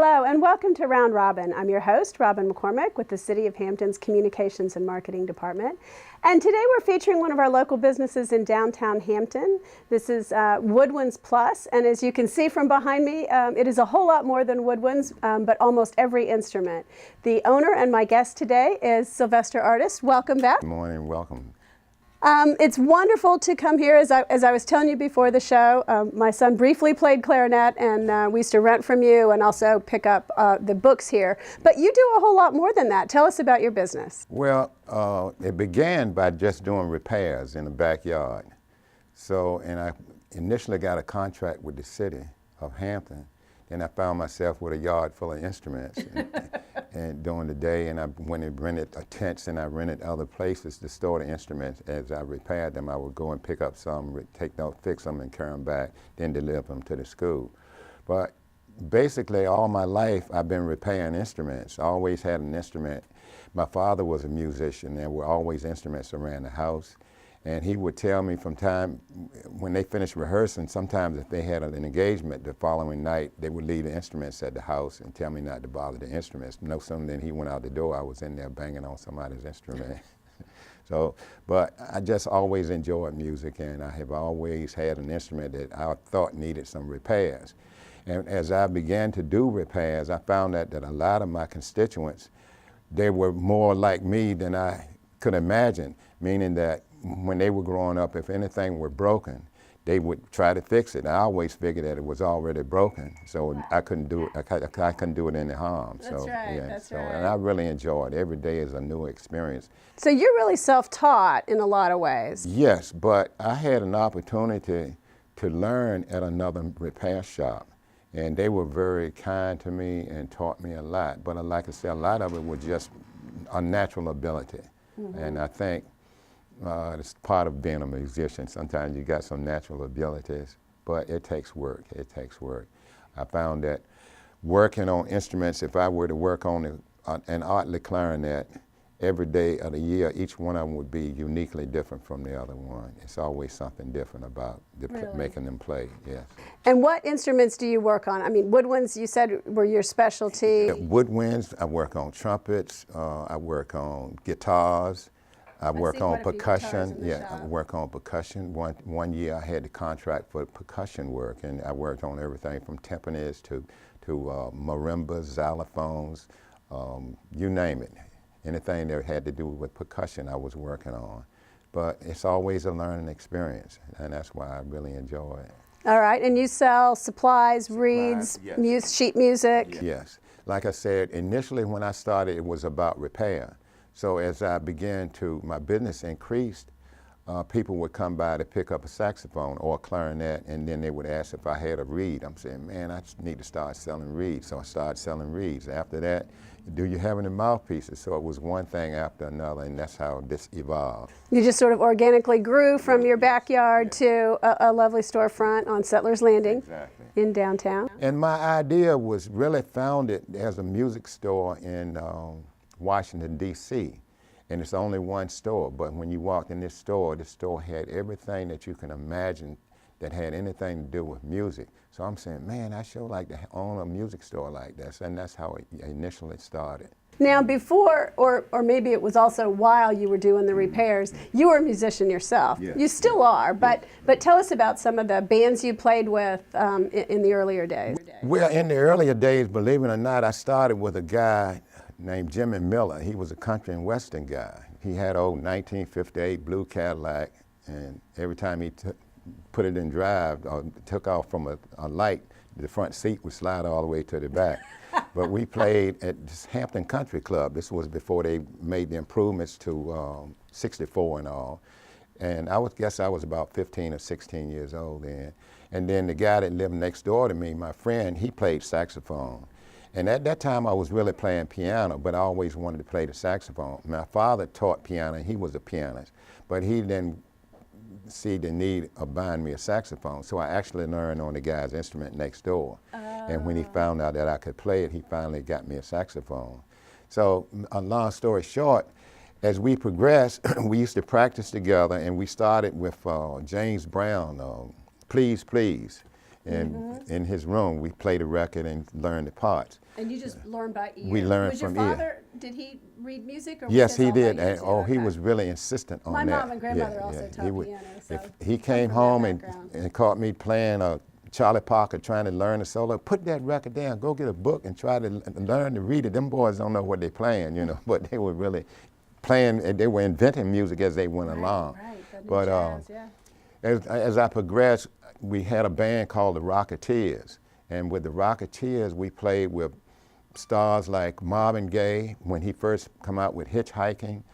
Hello and welcome to Round Robin. I'm your host, Robin McCormick, with the City of Hampton's Communications and Marketing Department. And today we're featuring one of our local businesses in downtown Hampton. This is Woodwinds Plus, and as you can see from behind me, it is a whole lot more than Woodwinds, but almost every instrument. The owner and my guest today is Sylvester Artis. Welcome back. Good morning, welcome. It's wonderful to come here. As I was telling you before the show, my son briefly played clarinet, and we used to rent from you and also pick up the books here. But you do a whole lot more than that. Tell us about your business. Well, it began by just doing repairs in the backyard. And I initially got a contract with the city of Hampton. Then I found myself with a yard full of instruments and during the day, and I went and rented tents, and I rented other places to store the instruments. As I repaired them, I would go and pick up some, fix them and carry them back, then deliver them to the school. But basically all my life I've been repairing instruments. I always had an instrument. My father was a musician. There were always instruments around the house. And he would tell me from time, when they finished rehearsing, sometimes if they had an engagement the following night, they would leave the instruments at the house and tell me not to bother the instruments. No sooner than he went out the door, I was in there banging on somebody's instrument. But I just always enjoyed music, and I have always had an instrument that I thought needed some repairs. And as I began to do repairs, I found that a lot of my constituents, they were more like me than I could imagine, meaning that when they were growing up, if anything were broken, they would try to fix it. I always figured that it was already broken, so I couldn't do it. I couldn't do it any harm. That's right. Yeah, that's right. And I really enjoyed it. Every day is a new experience. So you're really self-taught in a lot of ways. Yes, but I had an opportunity to learn at another repair shop, and they were very kind to me and taught me a lot. But like I said, a lot of it was just a natural ability, and I think it's part of being a musician. Sometimes you got some natural abilities, but it takes work. It takes work. I found that working on instruments, if I were to work on an Artley clarinet every day of the year, each one of them would be uniquely different from the other one. It's always something different about making them play, yes. And what instruments do you work on? I mean, woodwinds, you said, were your specialty. Yeah, woodwinds, I work on trumpets, I work on guitars, I work on percussion. Yeah, I work on percussion. One year I had the contract for percussion work, and I worked on everything from timpanis to marimbas, xylophones, you name it. Anything that had to do with percussion I was working on. But it's always a learning experience, and that's why I really enjoy it. All right, and you sell supplies, reeds, yes. Sheet music? Yes. Like I said, initially when I started, it was about repair. So as I began to, my business increased, people would come by to pick up a saxophone or a clarinet, and then they would ask if I had a reed. I'm saying, man, I just need to start selling reeds. So I started selling reeds. After that, do you have any mouthpieces? So it was one thing after another, and that's how this evolved. You just sort of organically grew from your backyard to a lovely storefront on Settlers Landing in downtown. And my idea was really founded as a music store in Washington, D.C., and it's only one store, but when you walked in this store had everything that you can imagine that had anything to do with music. So I'm saying, man, I sure like to own a music store like this, and that's how it initially started. Now before, or maybe it was also while you were doing the repairs, you were a musician yourself. Yes. You still are, but tell us about some of the bands you played with in the earlier days. Well, in the earlier days, believe it or not, I started with a guy named Jimmy Miller. He was a country and western guy. He had an old 1958 blue Cadillac, and every time he put it in drive or took off from a light, the front seat would slide all the way to the back. But we played at this Hampton Country Club. This was before they made the improvements to 64 and all. And I guess I was about 15 or 16 years old then. And then the guy that lived next door to me, my friend, he played saxophone. And at that time, I was really playing piano, but I always wanted to play the saxophone. My father taught piano, and he was a pianist, but he didn't see the need of buying me a saxophone, so I actually learned on the guy's instrument next door. And when he found out that I could play it, he finally got me a saxophone. So, a long story short, as we progressed, we used to practice together, and we started with James Brown, Please, Please. And in his room, we played a record and learned the parts. And you just learned by ear. We learned was from your ear. father, did he read music? Or was Yes, his he all by did. ear And, too? oh, he Okay. was really insistent on My that. mom and grandmother also taught He would, piano, so if he come came from that home background. and caught me playing Charlie Parker trying to learn a solo, put that record down, go get a book and try to learn to read it. Them boys don't know what they're playing, you know, but they were really playing, and they were inventing music as they went along. Right, the new But jazz, yeah. as I progressed, we had a band called the Rocketeers. And with the Rocketeers, we played with stars like Marvin Gaye when he first come out with Hitchhiking.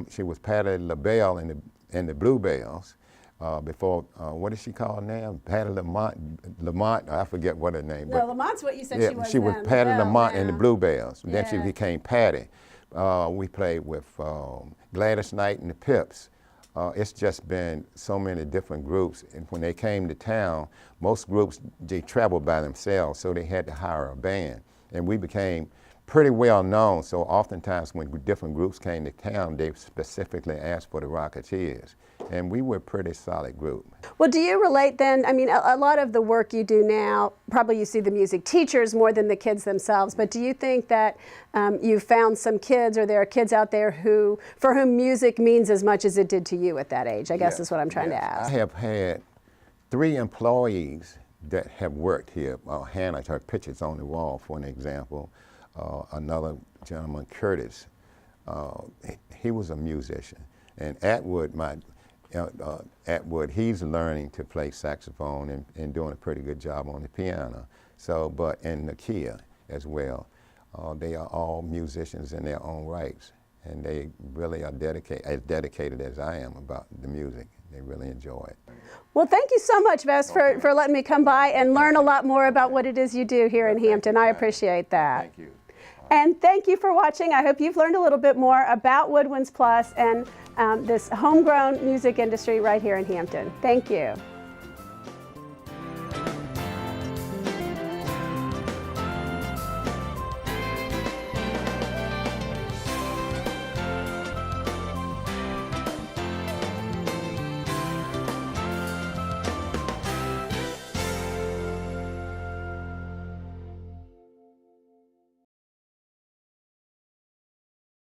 She was Patti LaBelle in the Bluebells. Before, what is she called now? Patti Lamont, I forget what her name. No, Lamont's what you said she was she was then. Patti LaBelle Lamont in the now. Bluebells. Then she Yeah. became Patti. We played with Gladys Knight and the Pips. It's just been so many different groups, and when they came to town, most groups, they traveled by themselves, so they had to hire a band. And we became pretty well known, so oftentimes when different groups came to town, they specifically asked for the Rocketeers. And we were a pretty solid group. Well, do you relate then? I mean, a lot of the work you do now, probably you see the music teachers more than the kids themselves, but do you think that you found some kids, or there are kids out there for whom music means as much as it did to you at that age? I guess is what I'm trying to ask. I have had 3 employees that have worked here. Hannah, her picture's on the wall, for an example. Another gentleman, Curtis, he was a musician. And Atwood, Atwood, he's learning to play saxophone and doing a pretty good job on the piano. So, and Nakia as well. They are all musicians in their own rights, and they really are as dedicated as I am about the music. They really enjoy it. Well, thank you so much, Vess, for letting me come by and learn a lot more about what it is you do here in Hampton. I appreciate that. Thank you. And thank you for watching. I hope you've learned a little bit more about Woodwinds Plus and this homegrown music industry right here in Hampton. Thank you.